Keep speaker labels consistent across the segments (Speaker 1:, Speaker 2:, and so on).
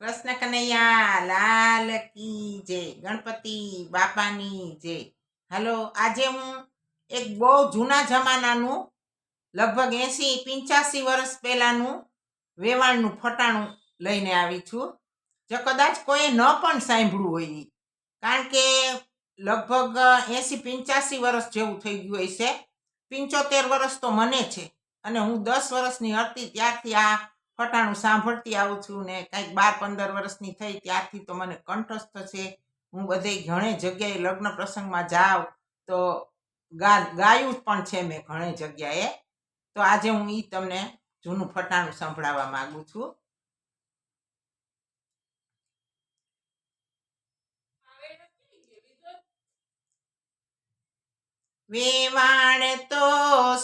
Speaker 1: કૃષ્ણ કનૈયા લાલ કી જય, ગણપતિ બાપાની જય. હાલો, આજે હું એક બહુ જૂના જમાનાનું લગભગ 80-85 વર્ષ પહેલાનું વેવાણનું ફટાણું લઈને આવી છું. જો કદાચ કોઈ ન પણ સાંભળ્યું હોય ઈ. કારણ કે લગભગ 80-85 વર્ષ જેવું થઈ ગયું હશે. 75 વર્ષ તો મને છે અને હું 10 વર્ષની હતી ત્યારથી આ ફટાણું સાંભળતી આવું છું ને કંઈક 12-15 વર્ષની થઈ ત્યારથી તો મને કંઠસ્થ છે. હું બધે ઘણે જગ્યાએ લગ્ન પ્રસંગમાં જાઉં તો ગાયું પણ છે મેં ઘણી જગ્યાએ. તો આજે હું ઈ તમને જૂનું ફટાણું સંભળાવવા માંગુ છું. વેવાણ તો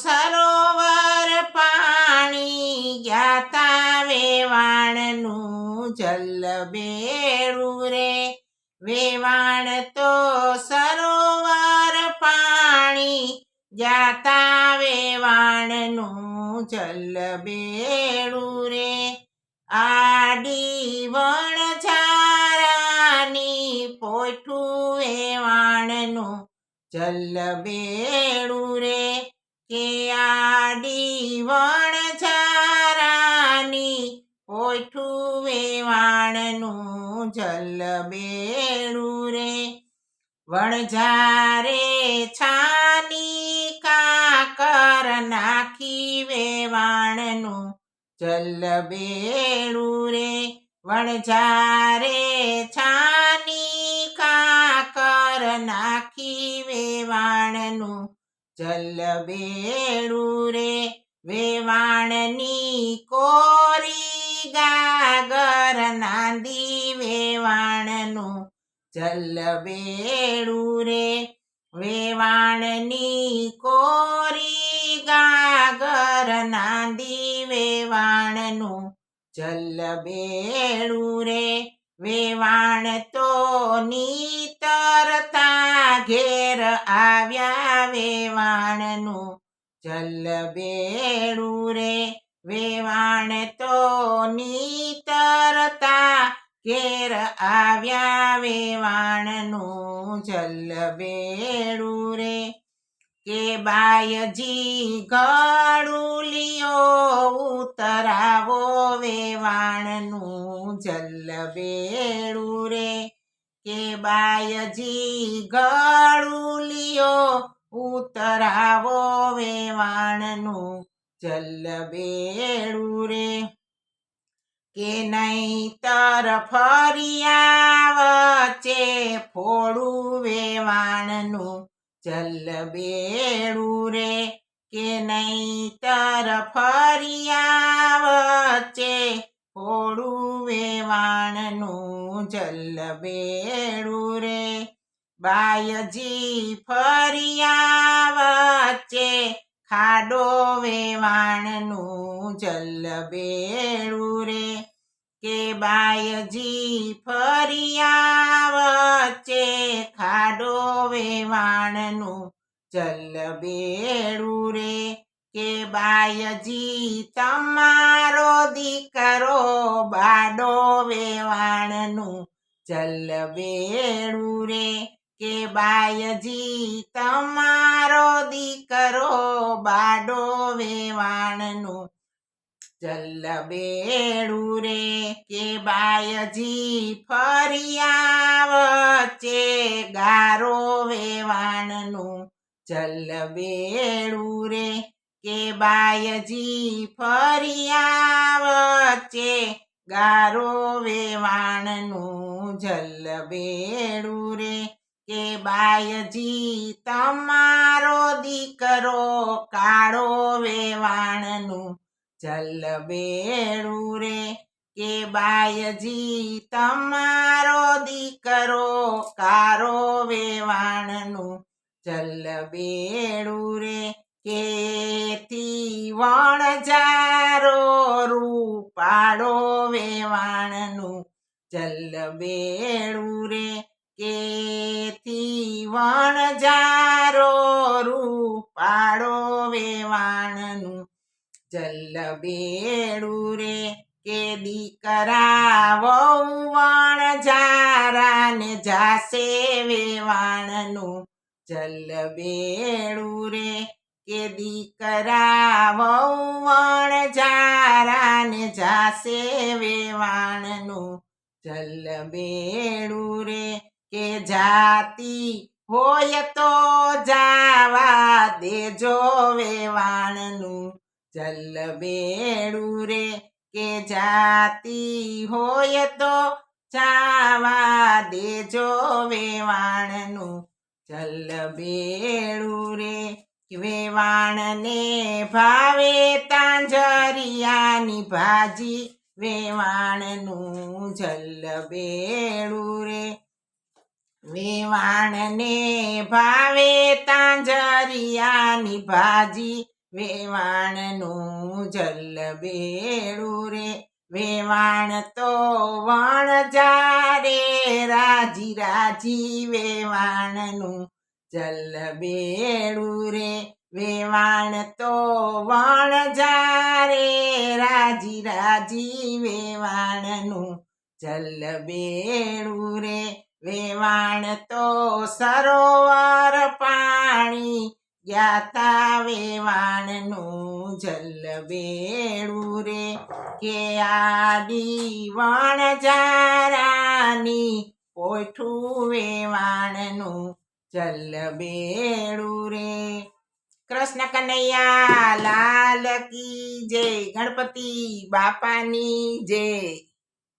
Speaker 1: સરોવર પાણી ગયા વેવાણનું જલ બેડું રે. વેવાણ તો સરોવર પાણી ગયા વેવાણનું જલ બેડું રે. આડી વણઝારાની પોઠું વેવાણનું જલ બેડું રે. કે આડી વણઝારાની પોઠું વેવાણનું જલ બેડું રે. વણઝારે છાની કાકર નાખી વેવાણનું જલ બેડું રે. વણઝારે છાની કાકર નાખી વેવાણનું જલ બેડું રે. વેવાણની કોરી ગાગર નાંદી વેવાણનું જલ બેડું રે. વેવાણની કોરી ગાગર નાંદી વેવાણનું જલ બેડું રે. વેવાણ તો નીતરતા ઘેર આવ્યા વેવાણનું જલ બેડું રે. વેવાણ તો નીતરતા ઘેર આવ્યા વેવાણનું જલ બેડું રે. કે બાયજી ગળું લિયો ઉતરાવો વેવાણનું જલ બેડું રે. કે બાયજી ગળું લિયો ઉતરાવો વેવાણનું જલ બેડું રે. કે નહીંતર ફરિયા વચ્ચે ફોડું વેવાણનું જલ બેડું રે. કે નહીંતર ફરિયા વચ્ચે ફોડું વેવાણનું જલ બેડું રે. બાયજી ફરિયા વચ્ચે ખાડો વેવાણનું જલ બેડું રે. કે બાયજી ફરિયા વચ્ચે ખાડો વેવાણનું જલ બેડું રે. કે બાયજી તમારો દીકરો બાડો વેવાણનું જલ બેડું રે. કે બાયજી તમારો દીકરો બાડો વેવાણનું જલ બેડું રે. કે બાયજી ફરિયા વચ્ચે ગારો વેવાણનું જલ બેડું રે. કે બાયજી ફરિયા વચ્ચે ગારો વેવાણનું જલ બેડું રે. કે બાયજી તમારો દીકરો કાળો વેવાણનું જલ બેડું રે. કે બાયજી તમારો દીકરો કારો વેવાણનું જલ બેડું રે. કેથી વણઝારો રૂપાળો વેવાણનું જલ બેડું રે. કેથી વણઝારો રૂપાળો વેવાણનું જલ બેડું રે. કે દીકરા વહુ ને જાશે વેવાણનું જલ બેડું રે કે દીકરા વહુવણ જારા ને જાશે વેવાણનું જલ બેડું રે કે જાતિ હોય તો જાવા દેજો વેવાણનું જલ બેડું રે કે જાતિ હોય તો જાવા દેજો વેવાણનું જલ બેડું રે વેવાણને ભાવે તાંજરિયાની ભાજી વેવાણનું જલ બેડું રે વેવાણને ભાવે તાંજરિયાની ભાજી વેવાણનું જલ બેડું રે વેવાણ તો વણ જારે રાજી રાજી વેવાણનું જલ બેડું રે વેવાણ તો વણ જારે રાજી રાજી વેવાણનું જલ બેડું રે વેવાણ તો સરોવર પાણી ગ્યાતા વેવાણનું જલ બેડું રે કે આડી વણ જારાની પોઠું વેવાણનું જલ બેડું રે કૃષ્ણ કનૈયા લાલ કી જય ગણપતિ બાપાની જય